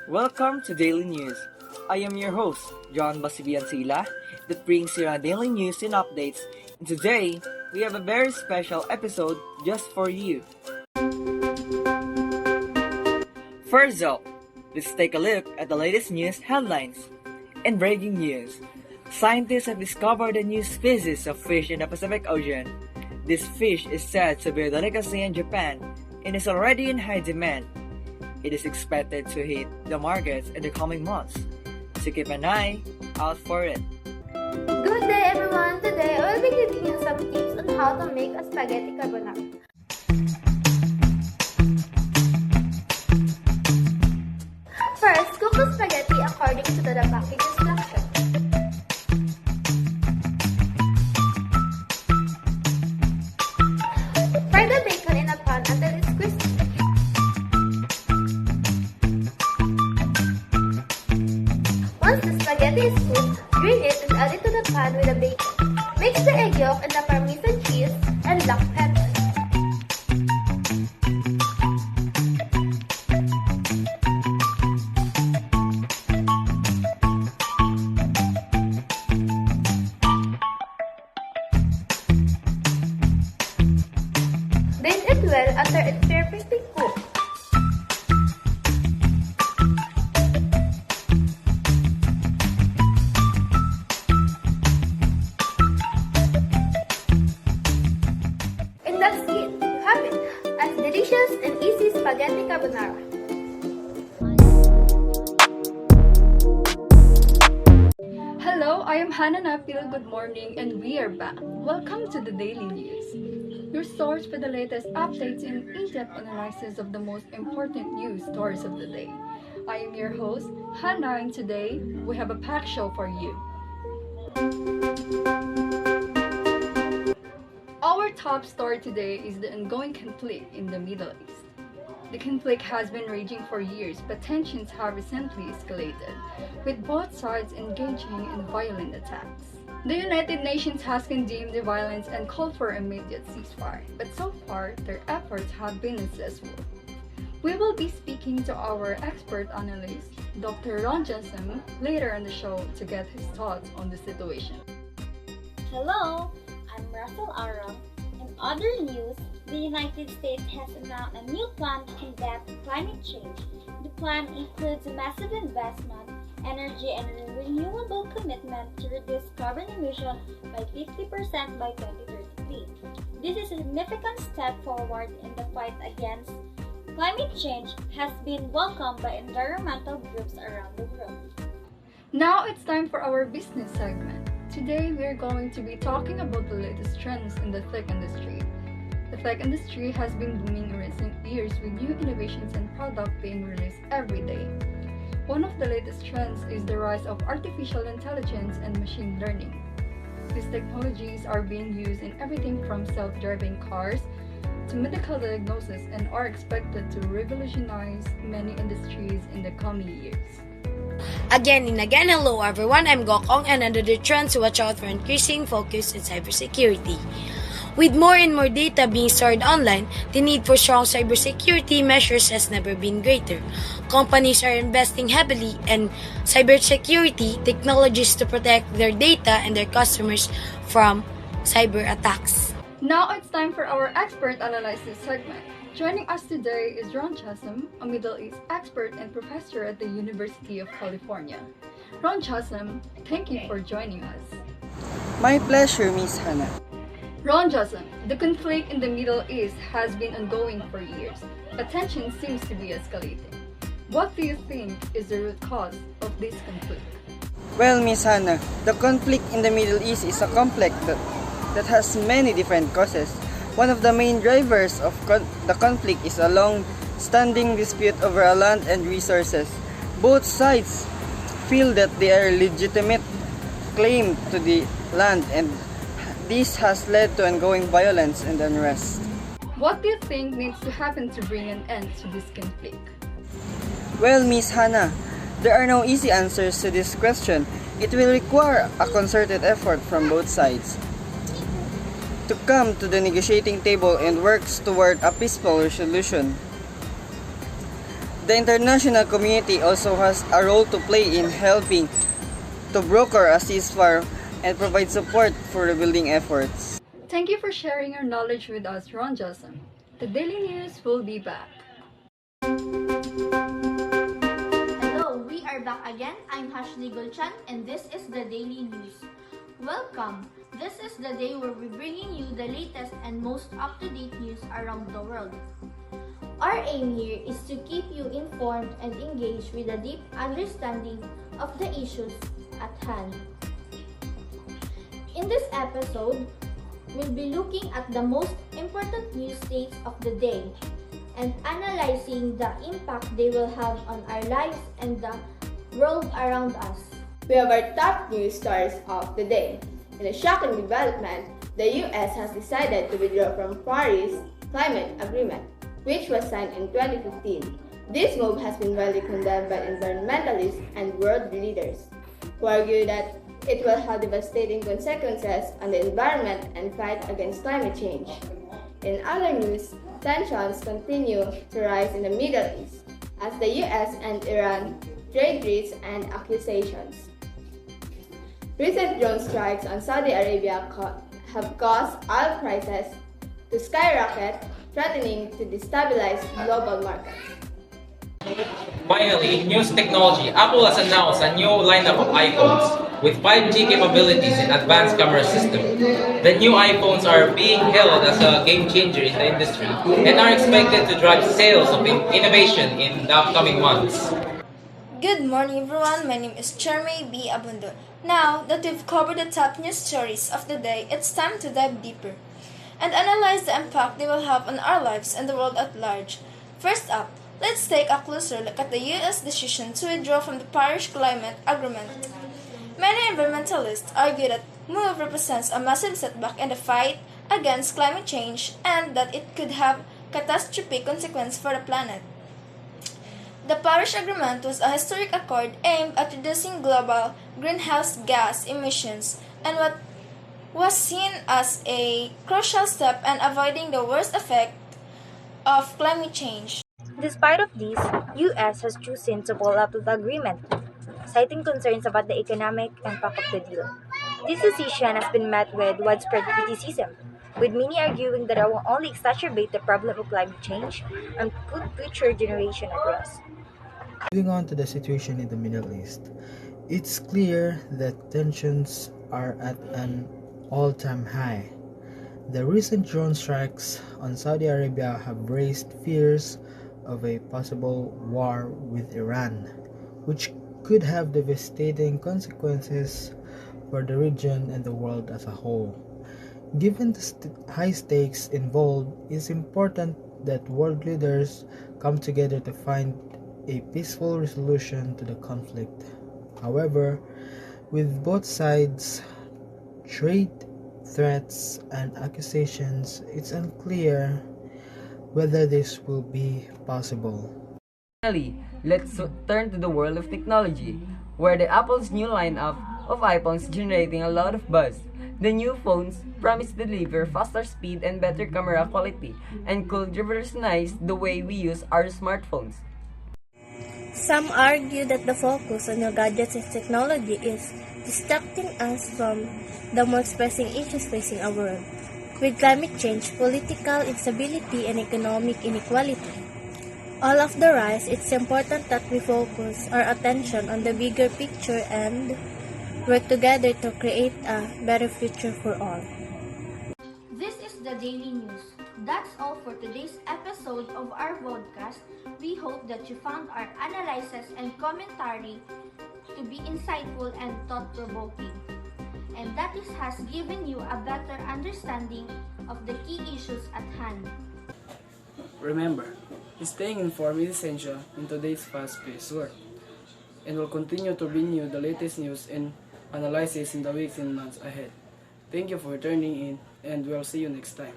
Welcome to Daily News. I am your host, John Basibiansila, that brings you our daily news and updates. And today, we have a very special episode just for you. First up, let's take a look at the latest news headlines. In breaking news, scientists have discovered a new species of fish in the Pacific Ocean. This fish is said to be a delicacy in Japan and is already in high demand. It is expected to hit the markets in the coming months, so keep an eye out for it. Good day everyone! Today I will be giving you some tips on how to make a spaghetti carbonara. First, cook the spaghetti according to the package instruction. Fry the bacon in a pan until it's crispy. Once the spaghetti is cooked, drain it and add it to the pan with the bacon. Mix the egg yolk and the Parmesan cheese and black pepper. Blend it well until it's perfectly cooked. And that's it. You have it. A delicious and easy spaghetti carbonara. Hello, I am Hannah Napil. Good morning, and we are back. Welcome to the Daily News, your source for the latest updates and in-depth analysis of the most important news stories of the day. I am your host, Hannah, and today we have a packed show for you. Our top story today is the ongoing conflict in the Middle East. The conflict has been raging for years, but tensions have recently escalated, with both sides engaging in violent attacks. The United Nations has condemned the violence and called for immediate ceasefire, but so far, their efforts have been unsuccessful. We will be speaking to our expert analyst, Dr. Ron Johnson, later in the show to get his thoughts on the situation. Hello, I'm Russell Aram. In other news, the United States has announced a new plan to combat climate change. The plan includes a massive investment, energy, and a renewable commitment to reduce carbon emissions by 50% by 2033. This is a significant step forward in the fight against climate change, has been welcomed by environmental groups around the world. Now it's time for our business segment. Today we are going to be talking about the latest trends in the tech industry. The tech industry has been booming in recent years with new innovations and products being released every day. One of the latest trends is the rise of artificial intelligence and machine learning. These technologies are being used in everything from self-driving cars to medical diagnosis and are expected to revolutionize many industries in the coming years. Again and again, hello everyone, I'm Gokong, and another trend to watch out for increasing focus in cybersecurity. With more and more data being stored online, the need for strong cybersecurity measures has never been greater. Companies are investing heavily in cybersecurity technologies to protect their data and their customers from cyber attacks. Now it's time for our expert analysis segment. Joining us today is Ron Chasm, a Middle East expert and professor at the University of California. Ron Chasm, thank you for joining us. My pleasure, Miss Hannah. Ron Chasm, the conflict in the Middle East has been ongoing for years, but tension seems to be escalating. What do you think is the root cause of this conflict? Well, Miss Hannah, the conflict in the Middle East is a conflict that has many different causes. One of the main drivers of the conflict is a long-standing dispute over land and resources. Both sides feel that they are legitimate claim to the land, and this has led to ongoing violence and unrest. What do you think needs to happen to bring an end to this conflict? Well, Miss Hannah, there are no easy answers to this question. It will require a concerted effort from both sides to come to the negotiating table and works toward a peaceful resolution. The international community also has a role to play in helping to broker a ceasefire and provide support for rebuilding efforts. Thank you for sharing your knowledge with us, Ron Johnson. The Daily News will be back. Hello, we are back again. I'm Ashley Golchan and this is the Daily News. Welcome. This is the day where we're bringing you the latest and most up-to-date news around the world. Our aim here is to keep you informed and engaged with a deep understanding of the issues at hand. In this episode, we'll be looking at the most important news states of the day and analyzing the impact they will have on our lives and the world around us. We have our top news stories of the day. In a shocking development, the US has decided to withdraw from Paris Climate Agreement, which was signed in 2015. This move has been widely condemned by environmentalists and world leaders, who argue that it will have devastating consequences on the environment and fight against climate change. In other news, tensions continue to rise in the Middle East as the US and Iran trade risks and accusations. Recent drone strikes on Saudi Arabia have caused oil prices to skyrocket, threatening to destabilize global markets. Finally, news technology. Apple has announced a new lineup of iPhones with 5G capabilities and advanced camera system. The new iPhones are being hailed as a game changer in the industry and are expected to drive sales of innovation in the upcoming months. Good morning everyone, my name is Chermay B. Abundo. Now that we've covered the top news stories of the day, it's time to dive deeper and analyze the impact they will have on our lives and the world at large. First up, let's take a closer look at the U.S. decision to withdraw from the Paris Climate Agreement. Many environmentalists argue that move represents a massive setback in the fight against climate change and that it could have catastrophic consequences for the planet. The Paris Agreement was a historic accord aimed at reducing global greenhouse gas emissions and what was seen as a crucial step in avoiding the worst effect of climate change. Despite of this, US has chosen to pull out of the agreement, citing concerns about the economic impact of the deal. This decision has been met with widespread criticism, with many arguing that it will only exacerbate the problem of climate change and put future generations at risk. Moving on to the situation in the Middle East, it's clear that tensions are at an all-time high. The recent drone strikes on Saudi Arabia have raised fears of a possible war with Iran, which could have devastating consequences for the region and the world as a whole. Given the high stakes involved, it's important that world leaders come together to find a peaceful resolution to the conflict. However, with both sides trade threats and accusations, it's unclear whether this will be possible. Finally, let's turn to the world of technology, where the Apple's new lineup of iPhones generating a lot of buzz. The new phones promise to deliver faster speed and better camera quality and could revolutionize the way we use our smartphones. Some argue that the focus on new gadgets and technology is distracting us from the most pressing issues facing our world, with climate change, political instability, and economic inequality. All of the rise, it's important that we focus our attention on the bigger picture and work together to create a better future for all. This is the Daily News. That's all for today's episode of our Vodcast. We hope that you found our analysis and commentary to be insightful and thought-provoking, and that this has given you a better understanding of the key issues at hand. Remember, staying informed is essential in today's fast-paced world, and will continue to bring you the latest news and analysis in the weeks and months ahead. Thank you for tuning in, and we'll see you next time.